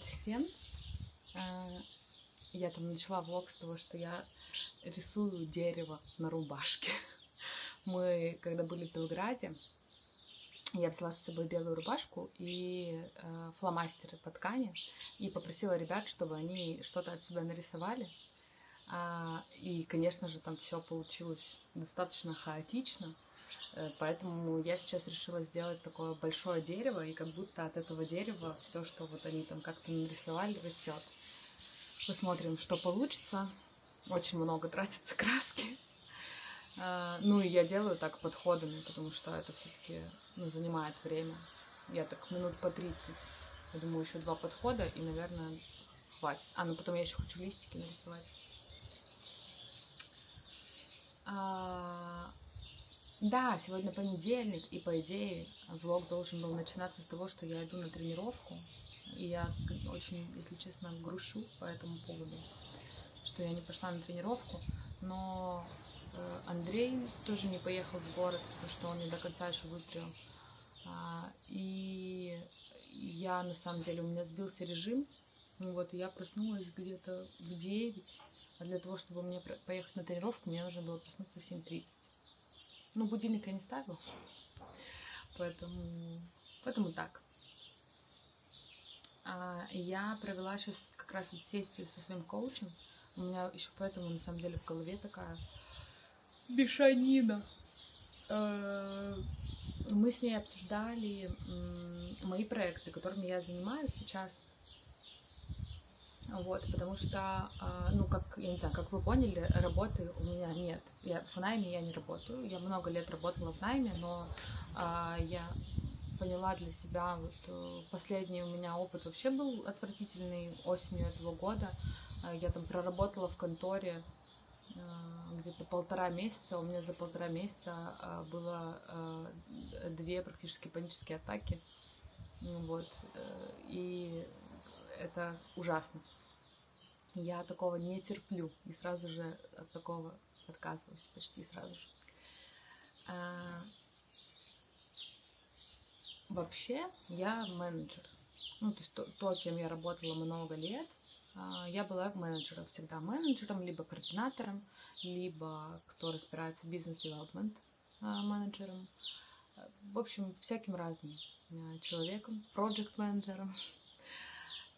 Привет всем! Я там начала влог с того, что я рисую дерево на рубашке. Мы, когда были в Белграде, я взяла с собой белую рубашку и фломастеры по ткани и попросила ребят, чтобы они что-то от себя нарисовали. И, конечно же, там все получилось достаточно хаотично, поэтому я сейчас решила сделать такое большое дерево, и как будто от этого дерева все, что вот они там как-то нарисовали, растет. Посмотрим, что получится. Очень много тратится краски. Ну и я делаю так подходами, потому что это все-таки занимает время. Я так минут по 30. Я думаю, еще 2 подхода, и, наверное, хватит. Ну потом я еще хочу листики нарисовать. Да, сегодня понедельник, и по идее влог должен был начинаться с того, что я иду на тренировку. И я очень, если честно, грущу по этому поводу, что я не пошла на тренировку. Но Андрей тоже не поехал в город, потому что он не до конца еще выздоровел. И я, на самом деле, у меня сбился режим. Вот, я проснулась где-то в 9. А для того, чтобы мне поехать на тренировку, мне нужно было проснуться в 7:30. Ну, будильник я не ставила, поэтому так. Я провела сейчас как раз вот сессию со своим коучем. У меня еще поэтому, на самом деле, в голове такая мешанина. Мы с ней обсуждали мои проекты, которыми я занимаюсь сейчас. Вот, потому что, я не знаю, как вы поняли, работы у меня нет. В найме я не работаю. Я много лет работала в найме, но я поняла для себя, вот последний у меня опыт вообще был отвратительный осенью этого года. Я там проработала в конторе где-то 1,5 месяца. У меня за 1,5 месяца было 2 практически панические атаки. Вот, и это ужасно. Я такого не терплю и сразу же от такого отказываюсь, почти сразу же. Вообще я менеджер. Ну, то есть то, кем я работала много лет, я была менеджером, всегда менеджером, либо координатором, либо кто разбирается бизнес-девелопмент менеджером. В общем, всяким разным человеком, проект-менеджером.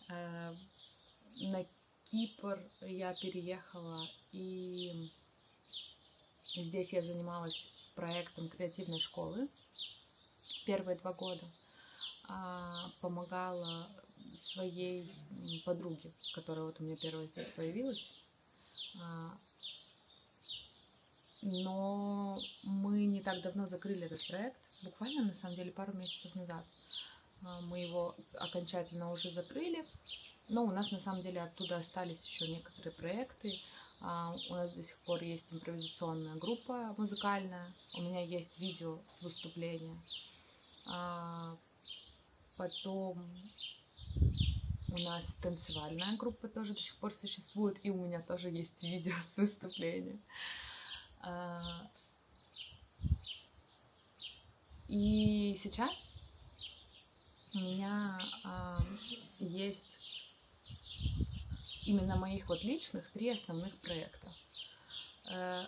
На Кипр я переехала, и здесь я занималась проектом креативной школы первые 2 года. Помогала своей подруге, которая вот у меня первая здесь появилась. Но мы не так давно закрыли этот проект, буквально, на самом деле, пару месяцев назад. Мы его окончательно уже закрыли, но у нас, на самом деле, оттуда остались еще некоторые проекты. У нас до сих пор есть импровизационная группа музыкальная, у меня есть видео с выступления. Потом у нас танцевальная группа тоже до сих пор существует, и у меня тоже есть видео с выступления. И сейчас у меня есть именно моих вот личных 3 основных проекта.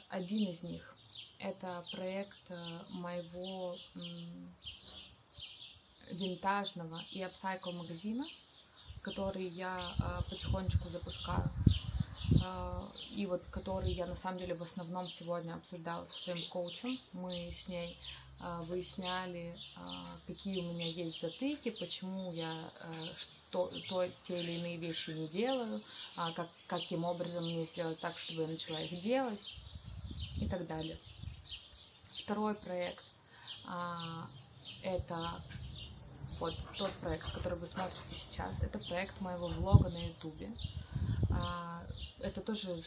Один из них — это проект моего винтажного и апсайкл магазина, который я потихонечку запускаю. И вот который я на самом деле в основном сегодня обсуждала со своим коучем. Мы с ней выясняли, какие у меня есть затыки, почему я те или иные вещи не делаю, каким образом мне сделать так, чтобы я начала их делать и так далее. Второй проект — это вот тот проект, который вы смотрите сейчас. Это проект моего влога на ютубе. Это тоже,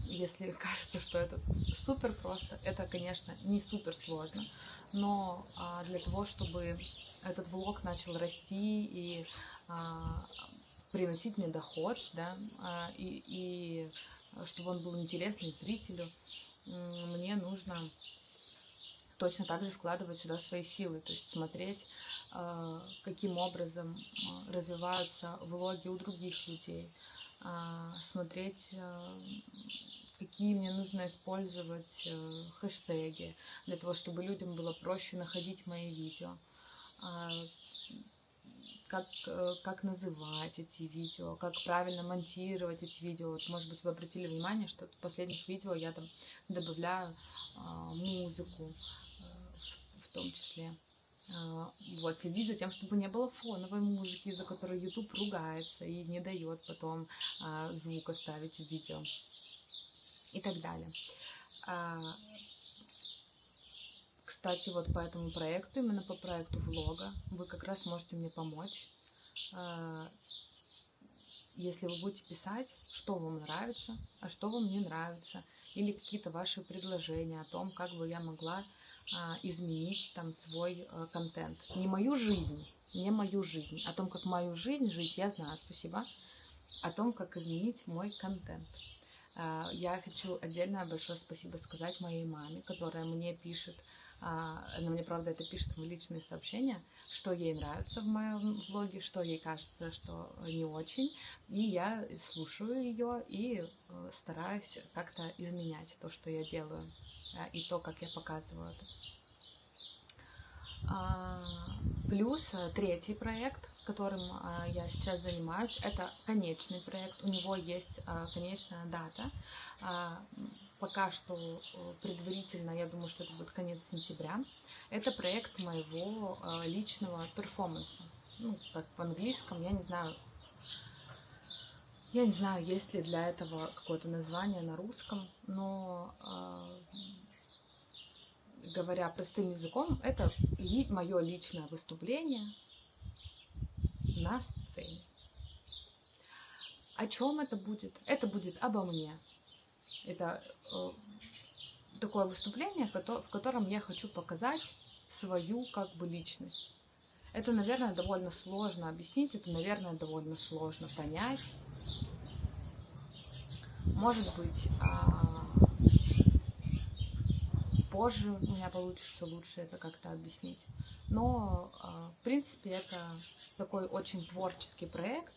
если кажется, что это супер просто, это, конечно, не супер сложно, но для того, чтобы этот влог начал расти и приносить мне доход, да, и чтобы он был интересный зрителю, мне нужно точно так же вкладывать сюда свои силы, то есть смотреть, каким образом развиваются влоги у других людей, смотреть, какие мне нужно использовать хэштеги для того, чтобы людям было проще находить мои видео, как называть эти видео, как правильно монтировать эти видео. Вот, может быть, вы обратили внимание, что в последних видео я там добавляю музыку в том числе. Вот, следить за тем, чтобы не было фоновой музыки, из-за которой YouTube ругается и не дает потом звук оставить в видео и так далее. Кстати, вот по этому проекту, именно по проекту влога, вы как раз можете мне помочь, если вы будете писать, что вам нравится, а что вам не нравится, или какие-то ваши предложения о том, как бы я могла изменить там свой контент. Не мою жизнь, о том, как мою жизнь жить, я знаю, спасибо, о том, как изменить мой контент. Я хочу отдельное большое спасибо сказать моей маме, которая мне пишет, она мне, правда, это пишет в личные сообщения, что ей нравится в моем влоге, что ей кажется, что не очень. И я слушаю ее и стараюсь как-то изменять то, что я делаю, и то, как я показываю это. Плюс третий проект, которым я сейчас занимаюсь, это конечный проект. У него есть конечная дата. Пока что предварительно, я думаю, что это будет конец сентября. Это проект моего личного перформанса. Ну, как в английском, я не знаю, есть ли для этого какое-то название на русском, но говоря простым языком, это мое личное выступление на сцене. О чем это будет? Это будет обо мне. Это такое выступление, в котором я хочу показать свою как бы личность. Это, наверное, довольно сложно объяснить, это, наверное, довольно сложно понять. Может быть, позже у меня получится лучше это как-то объяснить. Но, в принципе, это такой очень творческий проект,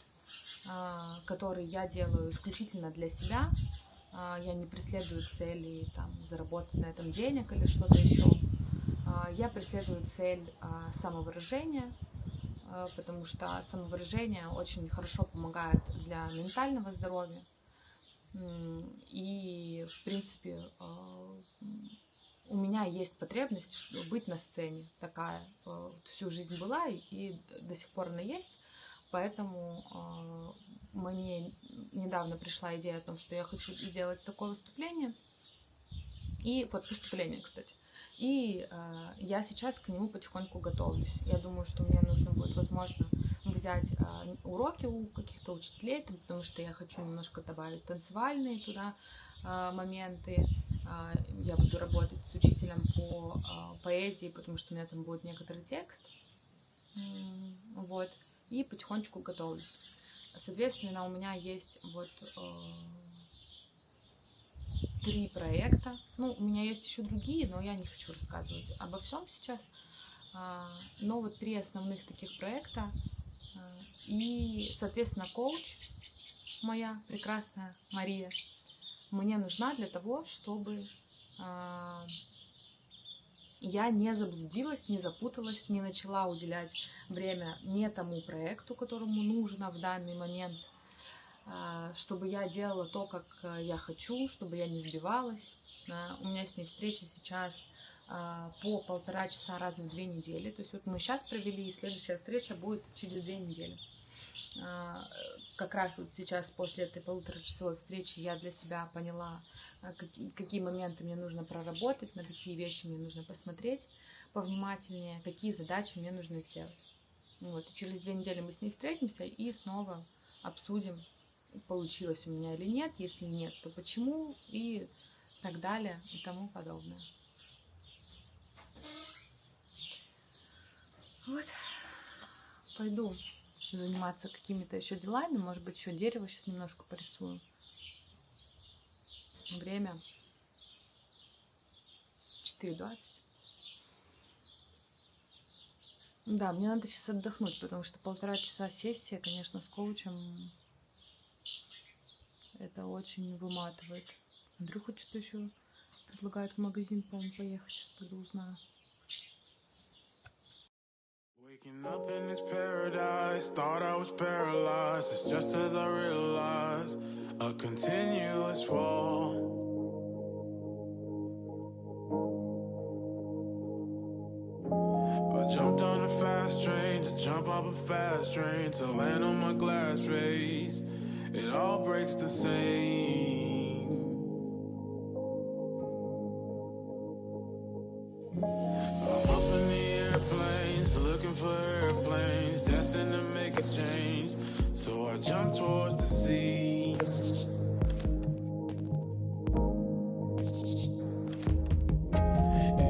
который я делаю исключительно для себя. Я не преследую цели там, заработать на этом денег или что-то еще. Я преследую цель самовыражения, потому что самовыражение очень хорошо помогает для ментального здоровья. И, в принципе, у меня есть потребность быть на сцене. Такая всю жизнь была и до сих пор она есть. Поэтому мне недавно пришла идея о том, что я хочу сделать такое выступление. И вот выступление, кстати. И я сейчас к нему потихоньку готовлюсь. Я думаю, что мне нужно будет, возможно, взять уроки у каких-то учителей, потому что я хочу немножко добавить танцевальные туда моменты. Я буду работать с учителем по поэзии, потому что у меня там будет некоторый текст. Вот. И потихонечку готовлюсь. Соответственно, у меня есть вот 3 проекта. Ну, у меня есть еще другие, но я не хочу рассказывать обо всем сейчас. Но вот 3 основных таких проекта. И, соответственно, коуч моя прекрасная Мария мне нужна для того, чтобы я не заблудилась, не запуталась, не начала уделять время не тому проекту, которому нужно в данный момент, чтобы я делала то, как я хочу, чтобы я не сбивалась. У меня с ней встреча сейчас по 1,5 часа раз в 2 недели. То есть вот мы сейчас провели, и следующая встреча будет через 2 недели. Как раз вот сейчас после этой 1,5-часовой встречи я для себя поняла, какие моменты мне нужно проработать, на какие вещи мне нужно посмотреть повнимательнее, какие задачи мне нужно сделать. Вот, и через 2 недели мы с ней встретимся и снова обсудим, получилось у меня или нет, если нет, то почему, и так далее, и тому подобное. Вот, пойду заниматься какими-то еще делами, может быть, еще дерево сейчас немножко порисую. Время 4:20. Да, мне надо сейчас отдохнуть, потому что 1,5 часа сессия, конечно, с коучем, это очень выматывает. Андрюха что-то еще предлагает в магазин, по-моему, поехать, пойду узнаю. Waking up in this paradise, thought I was paralyzed. It's just as I realized, a continuous fall. I jumped on a fast train to jump off a fast train to land on my glass face. It all breaks the same. I'm up in the airplanes, looking for airplanes, destined to make a change. So I jump towards the sea.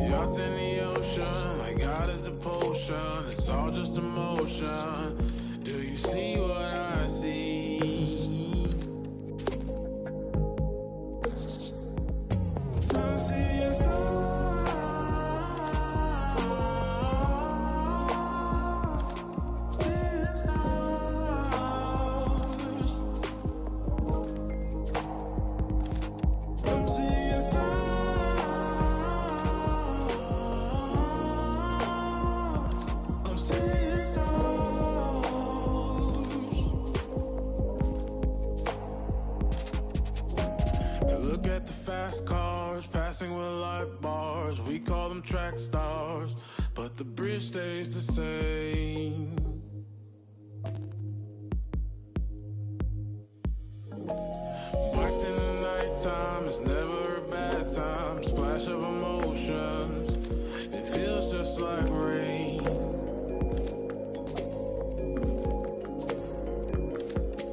Yachts in the ocean, like God is the potion. It's all just emotion. Do you see what I see? I'm seeing stars. Seeing stars. I'm seeing stars. I'm seeing stars. Look at the fast cars passing with light bars. We call them track stars, but the bridge stays the same. Blacks in the nighttime, it's never a bad time. Splash of emotions, it feels just like rain.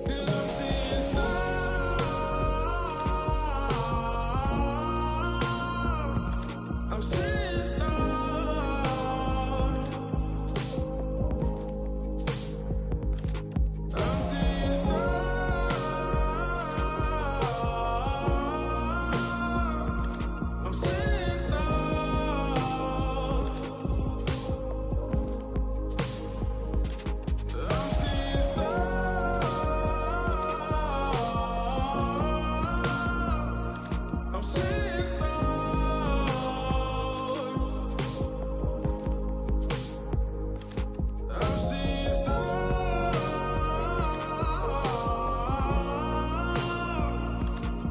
And I'm seeing stars. I'm seeing stars. I'm seeing stars. I'm seeing stars. I'm seeing stars. I'm seeing stars. I'm seeing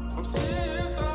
stars. I'm seeing stars.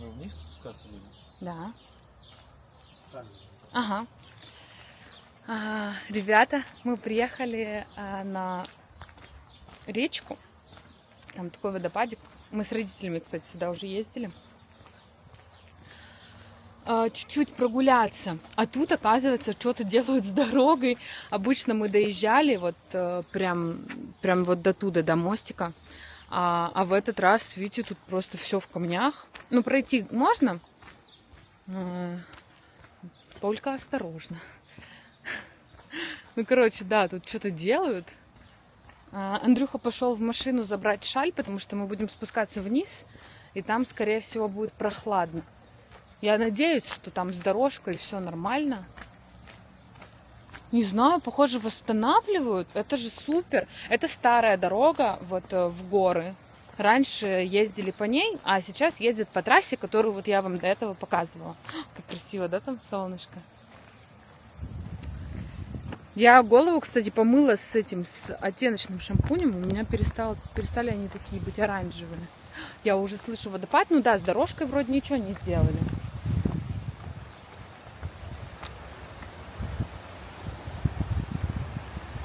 Мы вниз спускаться будем? Да. Сами. Ага. Ребята, мы приехали на речку. Там такой водопадик. Мы с родителями, кстати, сюда уже ездили. Чуть-чуть прогуляться. А тут, оказывается, что-то делают с дорогой. Обычно мы доезжали вот прям вот до туда, до мостика. А в этот раз, видите, тут просто все в камнях. Ну, пройти можно, только осторожно. Ну, короче, да, тут что-то делают. Андрюха пошел в машину забрать шаль, потому что мы будем спускаться вниз, и там, скорее всего, будет прохладно. Я надеюсь, что там с дорожкой все нормально. Не знаю, похоже, восстанавливают. Это же супер. Это старая дорога вот в горы. раньше ездили по ней, а сейчас ездят по трассе, которую вот я вам до этого показывала. Как красиво, да, там солнышко? Я голову, кстати, помыла с оттеночным шампунем, у меня перестали они такие быть оранжевыми. Я уже слышу водопад, ну да, с дорожкой вроде ничего не сделали.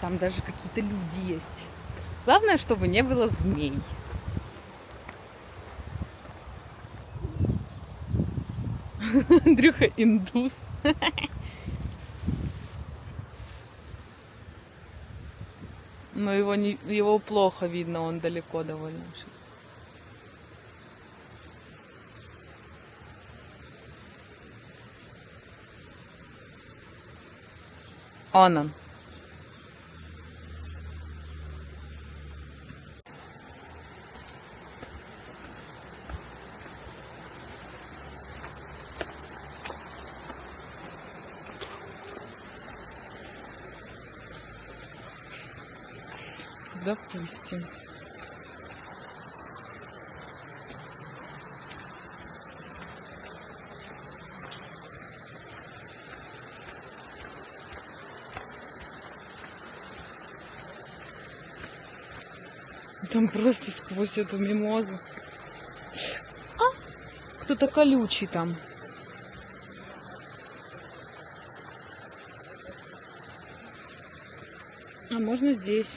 Там даже какие-то люди есть. Главное, чтобы не было змей. Андрюха индус. Но его плохо видно, он далеко довольно сейчас. Он. Допустим. Там просто сквозь эту мимозу. А, кто-то колючий там. А можно здесь.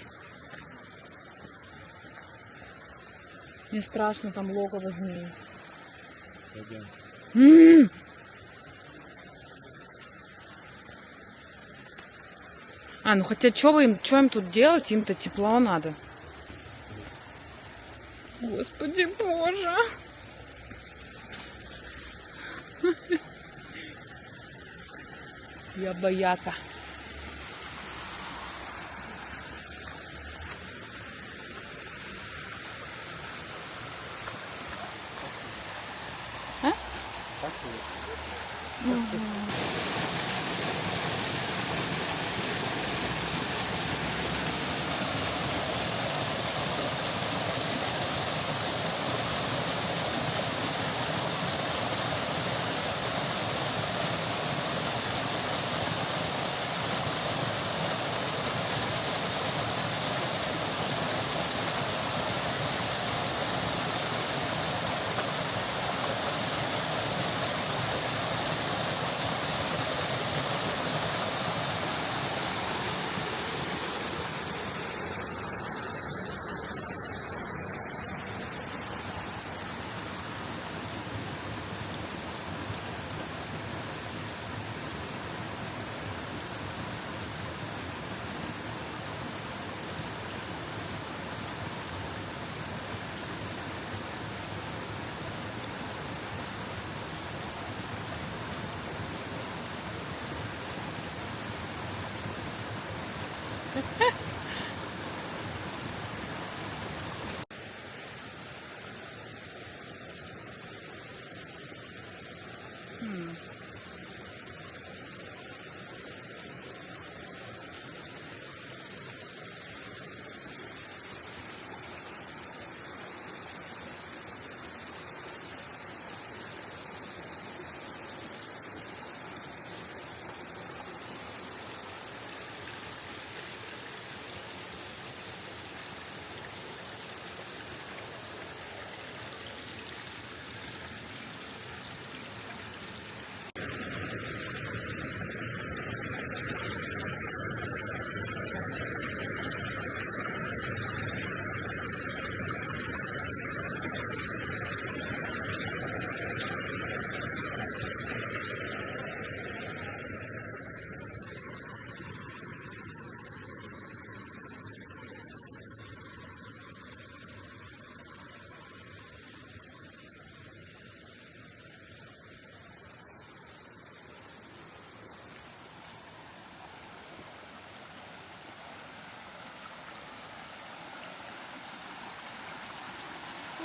Мне страшно, там логово змеи. А, ну хотя что им тут делать? Им-то тепло надо. Господи Боже. Я бояка. А?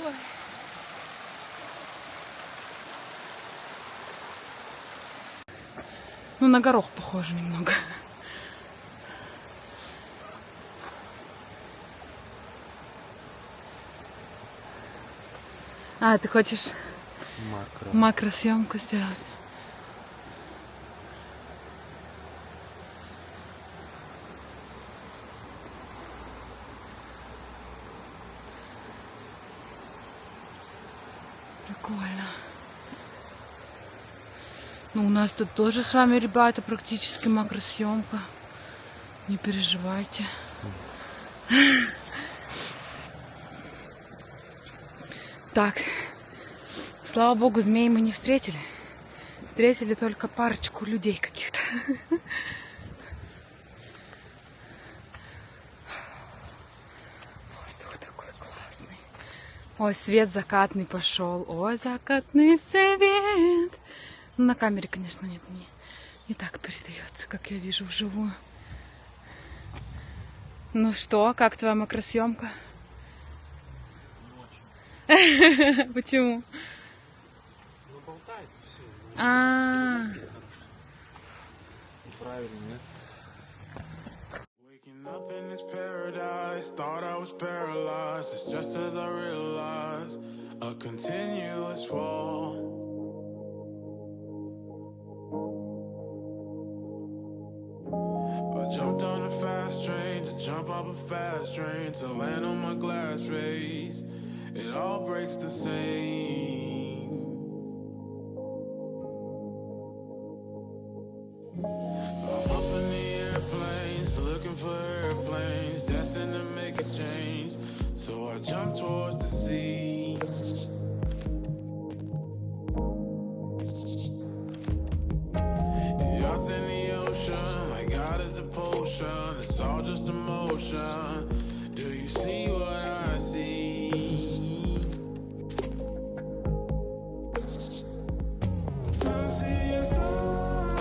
Ой. Ну, на горох похоже немного. А, ты хочешь макросъемку сделать? Прикольно. Ну, у нас тут тоже с вами, ребята, практически макросъемка. Не переживайте. Так, слава богу, змей мы не встретили. Встретили только парочку людей каких-то. Воздух такой классный. Ой, свет закатный пошел. Ой, закатный свет. Ну, на камере, конечно, нет, не так передается, как я вижу вживую. Ну что, как твоя макросъемка? Почему? Ну, болтается все. Правильно, нет? Waking up in this paradise, thought I was paralyzed. It's just as I realized a continuous fall. I jumped on a fast train to jump off a fast train to land on my glass face. It all breaks the same. I'm up in the airplanes, looking for airplanes, destined to make a change. So I jump towards the sea. Yachts in the ocean, like God is the potion. It's all just emotion. Do you see what I see? I'm seeing stars.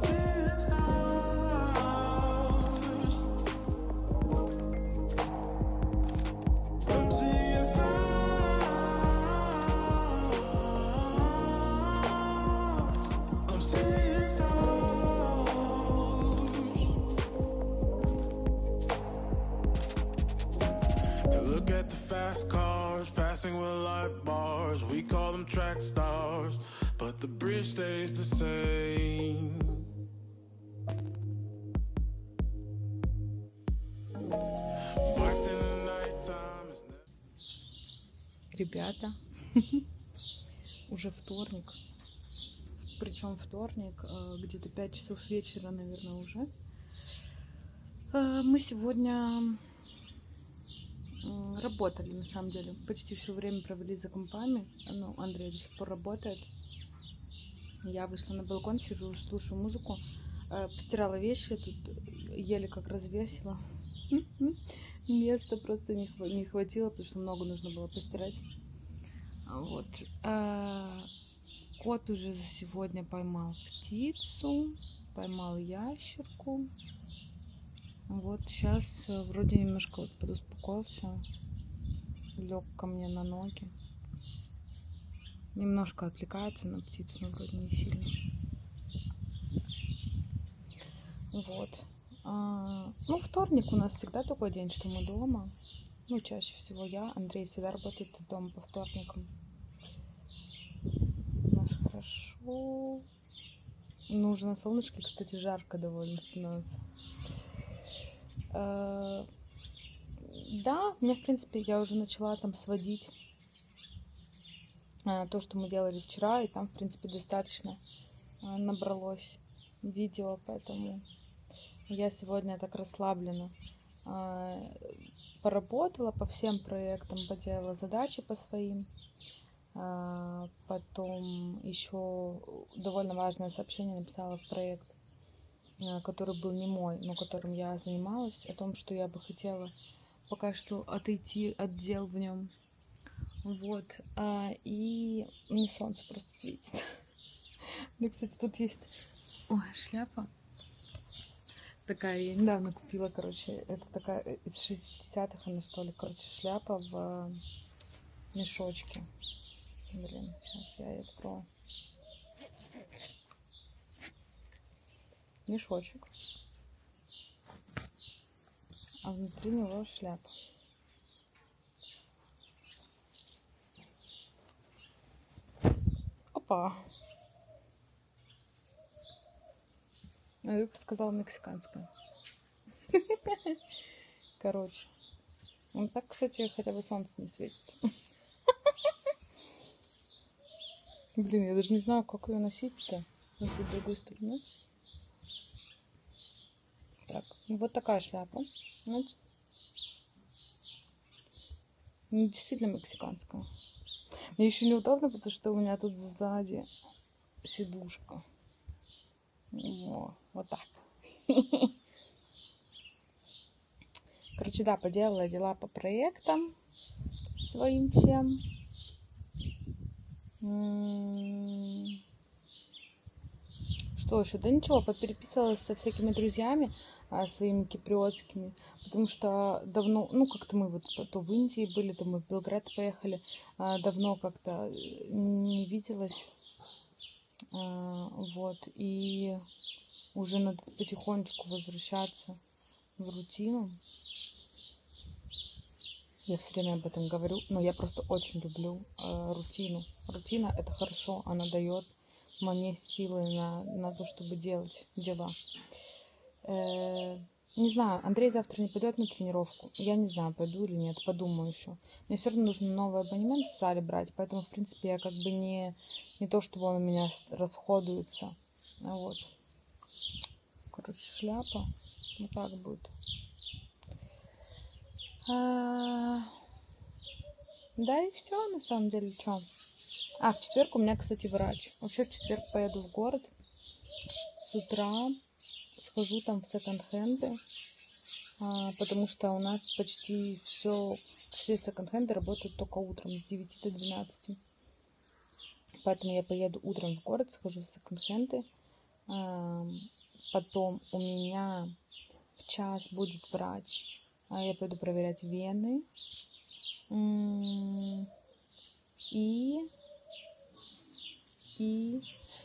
Seeing stars. I'm seeing stars. I'm seeing stars. You look at the fast cars passing with light bars. We call them track stars, but the bridge stays the same. Bikes in the nighttime is never. Ребята, уже вторник. Причем вторник, где-то 5 часов вечера, наверное, уже. Мы сегодня работали, на самом деле. Почти все время провели за компами. Ну, Андрей до сих пор работает. Я вышла на балкон, сижу, слушаю музыку. Постирала вещи, тут еле как развесила. Места просто не хватило, потому что много нужно было постирать. Вот. Кот уже за сегодня поймал птицу, поймал ящерку. Вот сейчас вроде немножко вот подуспокоился, лег ко мне на ноги. Немножко отвлекается на птицу, но вроде не сильно. Вот. Ну, вторник у нас всегда такой день, что мы дома. Ну, чаще всего я. Андрей всегда работает из дома по вторникам. У нас хорошо. Нужно солнышко, кстати, жарко довольно становится. Да, мне, в принципе, я уже начала там сводить то, что мы делали вчера, и там, в принципе, достаточно набралось видео, поэтому я сегодня так расслаблена поработала по всем проектам, поделала задачи по своим. Потом еще довольно важное сообщение написала в проект, который был не мой, но которым я занималась, о том, что я бы хотела пока что отойти от дел в нем. Вот. И мне солнце просто светит. Ну, кстати, тут есть... Ой, шляпа. Такая, я недавно купила, короче, это такая из 60-х она, что ли, короче, шляпа в мешочке. Блин, сейчас я ее открою. Мешочек. а внутри него шляпа. Опа! Андрюха сказал мексиканская. Короче. Ну так, кстати, хотя бы солнце не светит. Блин, я даже не знаю, как ее носить-то. С другой стороны. Так, вот такая шляпа. Значит, действительно мексиканская. Мне еще неудобно, потому что у меня тут сзади сидушка. Вот так. Короче, да, поделала дела по проектам своим всем. Что еще? Да ничего, попереписывалась со всякими друзьями своими киприотскими, потому что давно, ну как-то мы вот то в Индии были, то мы в Белград поехали, давно как-то не виделась, вот, и уже надо потихонечку возвращаться в рутину. Я все время об этом говорю, но я просто очень люблю рутину. Рутина — это хорошо, она дает мне силы на то, чтобы делать дела. Не знаю, Андрей завтра не пойдет на тренировку. Я не знаю, пойду или нет, подумаю еще. Мне все равно нужно новый абонемент в зале брать, поэтому, в принципе, я как бы не то, чтобы он у меня расходуется. Вот. Короче, шляпа. Вот так будет. Да и все, на самом деле, что. В четверг у меня, кстати, врач. Вообще в четверг поеду в город. С утра схожу там в секонд-хенды, потому что у нас почти все секонд-хенды работают только утром с 9 до 12. Поэтому я поеду утром в город, схожу в секонд-хенды. Потом у меня в час будет врач. Я пойду проверять вены. И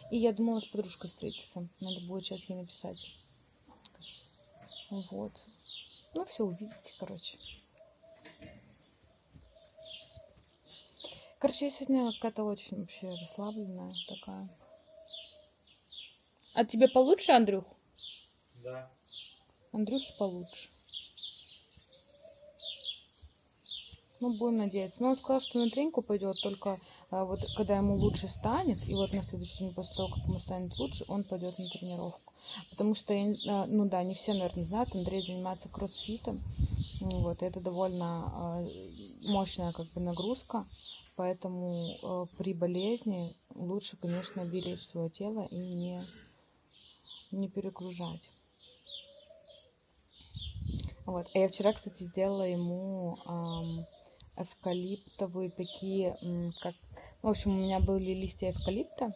я думала с подружкой встретиться. Надо будет сейчас ей написать. Вот. Ну, все увидите, короче. Короче, я сегодня какая-то очень вообще расслабленная такая. А тебе получше, Андрюх? Да. Андрюхе получше. Ну, будем надеяться. Но он сказал, что на тренинг пойдет только вот когда ему лучше станет, и вот на следующий день после того, как ему станет лучше, он пойдет на тренировку. Потому что, ну да, не все, наверное, знают, Андрей занимается кроссфитом. Вот, это довольно мощная как бы нагрузка, поэтому при болезни лучше, конечно, беречь свое тело и не перегружать. Вот. А я вчера, кстати, сделала ему эвкалиптовые такие, как... В общем, у меня были листья эвкалипта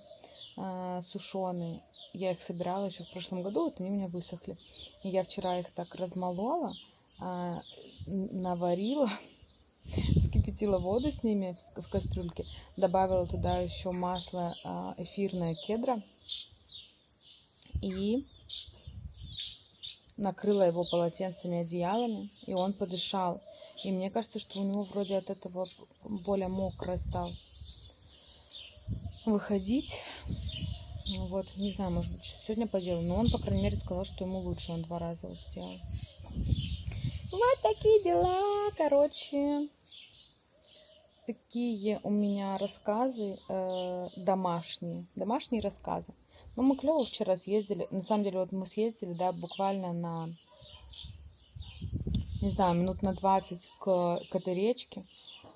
сушеные. Я их собирала еще в прошлом году, вот они у меня высохли. И я вчера их так размолола, наварила, вскипятила воду с ними в кастрюльке, добавила туда еще масло эфирное кедра и накрыла его полотенцами, одеялами, и он подышал. И мне кажется, что у него вроде от этого более мокро стал выходить. Вот, не знаю, может быть, сегодня поделаю. Но он, по крайней мере, сказал, что ему лучше. Он 2 раза вот сделал. Вот такие дела, короче. Такие у меня рассказы домашние. Домашние рассказы. Ну, мы клево вчера съездили. На самом деле, вот мы съездили, да, буквально на, не знаю, минут на 20 к этой речке.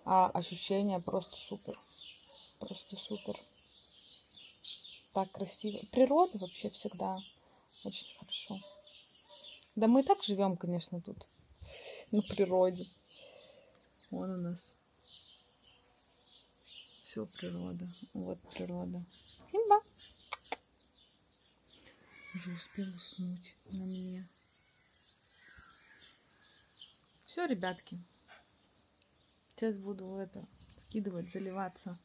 А ощущения просто супер. Просто супер. Так красиво. Природа вообще всегда очень хорошо. Да мы и так живем, конечно, тут. На природе. Вон у нас. Все природа. Вот природа. Симба. Уже успел уснуть на мне. Все, ребятки. Сейчас буду скидывать, заливаться.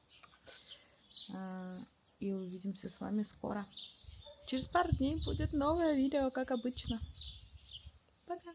И увидимся с вами скоро. Через пару дней будет новое видео, как обычно. Пока.